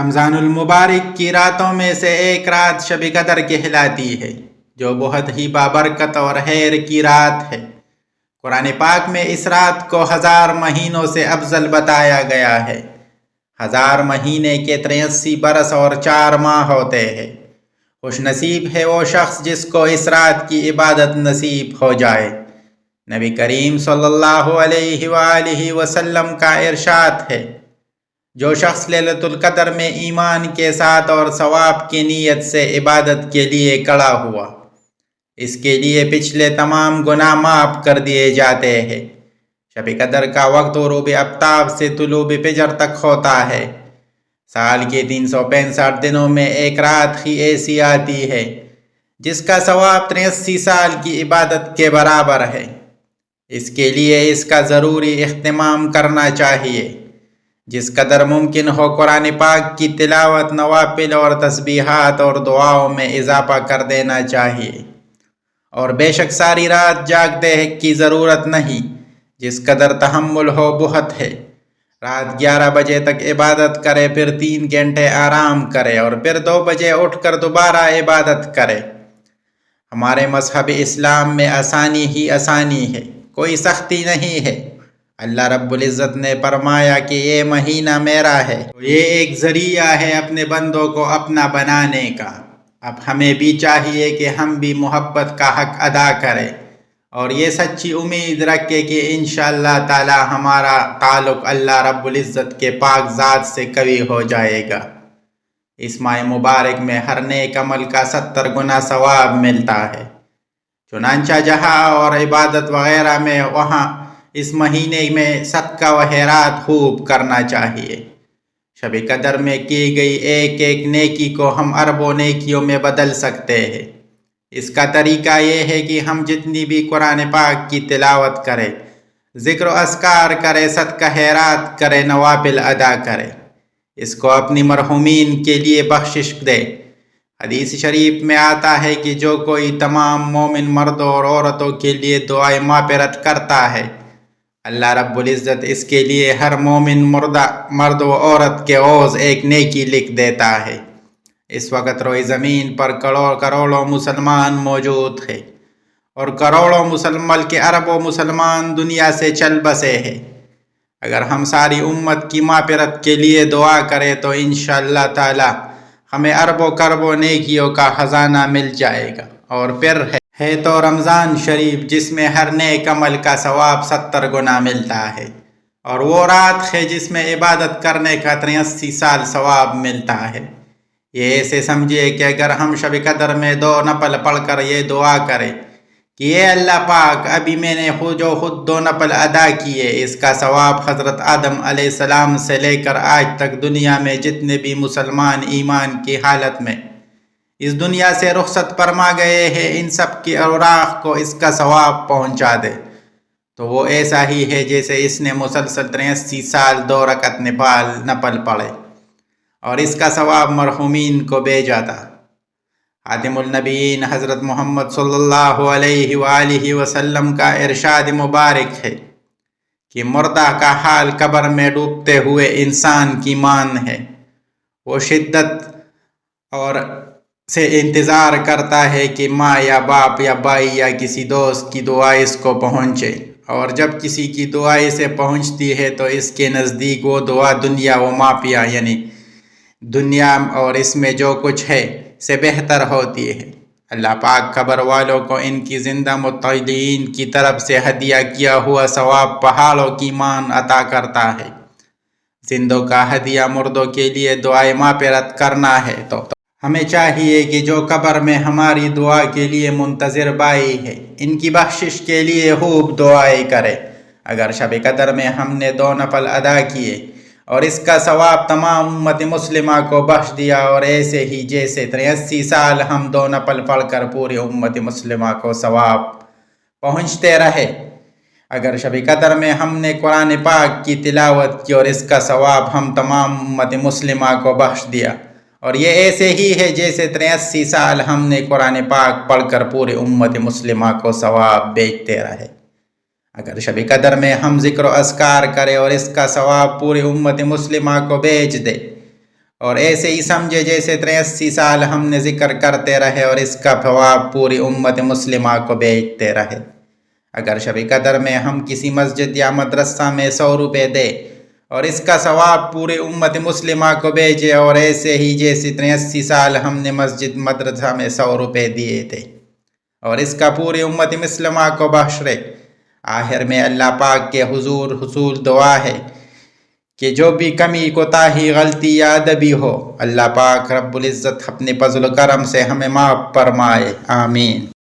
رمضان المبارک کی راتوں میں سے ایک رات شب قدر کہلاتی ہے، جو بہت ہی بابرکت اور خیر کی رات ہے۔ قرآن پاک میں اس رات کو 1000 مہینوں سے افضل بتایا گیا ہے۔ 1000 مہینے کے 83 برس اور 4 ماہ ہوتے ہیں۔ خوش نصیب ہے وہ شخص جس کو اس رات کی عبادت نصیب ہو جائے۔ نبی کریم صلی اللہ علیہ وآلہ وسلم کا ارشاد ہے، جو شخص لیلۃ القدر میں ایمان کے ساتھ اور ثواب کی نیت سے عبادت کے لیے کھڑا ہوا، اس کے لیے پچھلے تمام گناہ معاف کر دیے جاتے ہیں۔ شب قدر کا وقت غروب آفتاب سے طلوع فجر تک ہوتا ہے۔ سال کے 365 دنوں میں ایک رات ہی ایسی آتی ہے جس کا ثواب 83 سال کی عبادت کے برابر ہے۔ اس کے لیے اس کا ضروری اہتمام کرنا چاہیے۔ جس قدر ممکن ہو قرآن پاک کی تلاوت، نوافل اور تسبیحات اور دعاؤں میں اضافہ کر دینا چاہیے۔ اور بے شک ساری رات جاگتے کی ضرورت نہیں، جس قدر تحمل ہو بہت ہے۔ رات 11 بجے تک عبادت کرے، پھر 3 گھنٹے آرام کرے اور پھر 2 بجے اٹھ کر دوبارہ عبادت کرے۔ ہمارے مذہب اسلام میں آسانی ہی آسانی ہے، کوئی سختی نہیں ہے۔ اللہ رب العزت نے فرمایا کہ یہ مہینہ میرا ہے، یہ ایک ذریعہ ہے اپنے بندوں کو اپنا بنانے کا۔ اب ہمیں بھی چاہیے کہ ہم بھی محبت کا حق ادا کریں اور یہ سچی امید رکھیں کہ انشاءاللہ تعالی ہمارا تعلق اللہ رب العزت کے پاک ذات سے قوی ہو جائے گا۔ اس ماہ مبارک میں ہر نیک عمل کا 70 گنا ثواب ملتا ہے۔ چنانچہ جہاں اور عبادت وغیرہ میں، وہاں اس مہینے میں صدقہ و خیرات خوب کرنا چاہیے۔ شب قدر میں کی گئی ایک ایک نیکی کو ہم اربوں نیکیوں میں بدل سکتے ہیں۔ اس کا طریقہ یہ ہے کہ ہم جتنی بھی قرآن پاک کی تلاوت کریں، ذکر و اذکار کریں، صدقہ خیرات کریں، نوافل ادا کریں، اس کو اپنی مرحومین کے لیے بخشش دے۔ حدیث شریف میں آتا ہے کہ جو کوئی تمام مومن مردوں اور عورتوں کے لیے دعائے مغفرت کرتا ہے، اللہ رب العزت اس کے لیے ہر مومن مرد و عورت کے عوض ایک نیکی لکھ دیتا ہے۔ اس وقت روئے زمین پر کروڑوں مسلمان موجود ہیں اور کروڑوں بلکہ اربوں مسلمان دنیا سے چل بسے ہیں۔ اگر ہم ساری امت کی مغفرت کے لیے دعا کریں تو انشاءاللہ تعالی ہمیں اربوں کربوں نیکیوں کا خزانہ مل جائے گا۔ اور پھر ہے تو رمضان شریف، جس میں ہر نیک عمل کا ثواب 70 گنا ملتا ہے، اور وہ رات ہے جس میں عبادت کرنے کا 83 سال ثواب ملتا ہے۔ یہ ایسے سمجھے کہ اگر ہم شب قدر میں 2 نفل پڑھ کر یہ دعا کریں کہ اے اللہ پاک، ابھی میں نے خود 2 نفل ادا کیے، اس کا ثواب حضرت آدم علیہ السلام سے لے کر آج تک دنیا میں جتنے بھی مسلمان ایمان کی حالت میں اس دنیا سے رخصت فرما گئے ہیں، ان سب کی اوراق کو اس کا ثواب پہنچا دے، تو وہ ایسا ہی ہے جیسے اس نے مسلسل 83 سال 2 رکعت نفل پڑھے اور اس کا ثواب مرحومین کو بھیجا تھا۔ خاتم النبیین حضرت محمد صلی اللہ علیہ وآلہ وسلم کا ارشاد مبارک ہے کہ مردہ کا حال قبر میں ڈوبتے ہوئے انسان کی مان ہے۔ وہ شدت اور سے انتظار کرتا ہے کہ ماں یا باپ یا بھائی یا کسی دوست کی دعا اس کو پہنچے، اور جب کسی کی دعا اسے پہنچتی ہے تو اس کے نزدیک وہ دعا دنیا و مافیا یعنی دنیا اور اس میں جو کچھ ہے سے بہتر ہوتی ہے۔ اللہ پاک قبر والوں کو ان کی زندہ متعلقین کی طرف سے ہدیہ کیا ہوا ثواب پہاڑوں کی مان عطا کرتا ہے۔ زندوں کا ہدیہ مردوں کے لیے دعائے مغفرت کرنا ہے، تو ہمیں چاہیے کہ جو قبر میں ہماری دعا کے لیے منتظر بھائی ہے، ان کی بخشش کے لیے خوب دعائیں کرے۔ اگر شب قدر میں ہم نے 2 نفل ادا کیے اور اس کا ثواب تمام امت مسلمہ کو بخش دیا، اور ایسے ہی جیسے 83 سال ہم 2 نفل پڑھ کر پوری امت مسلمہ کو ثواب پہنچتے رہے، اگر شب قدر میں ہم نے قرآن پاک کی تلاوت کی اور اس کا ثواب ہم تمام امت مسلمہ کو بخش دیا، اور یہ ایسے ہی ہے جیسے 83 سال ہم نے قرآن پاک پڑھ کر پوری امت مسلمہ کو ثواب بیچتے رہے۔ اگر شب قدر میں ہم ذکر و اذکار کریں اور اس کا ثواب پوری امت مسلمہ کو بیچ دے، اور ایسے ہی سمجھے جیسے 83 سال ہم نے ذکر کرتے رہے اور اس کا ثواب پوری امت مسلمہ کو بیچتے رہے۔ اگر شب قدر میں ہم کسی مسجد یا مدرسہ میں 100 روپے دے اور اس کا ثواب پوری امت مسلمہ کو بیچے، اور ایسے ہی جیسے 83 سال ہم نے مسجد مدرسہ میں 100 روپے دیے تھے اور اس کا پوری امت مسلمہ کو بخشے۔ آخر میں اللہ پاک کے حضور حصول دعا ہے کہ جو بھی کمی کوتاہی غلطی یا ادبی ہو، اللہ پاک رب العزت اپنے فضل و کرم سے ہمیں معاف فرمائے، آمین۔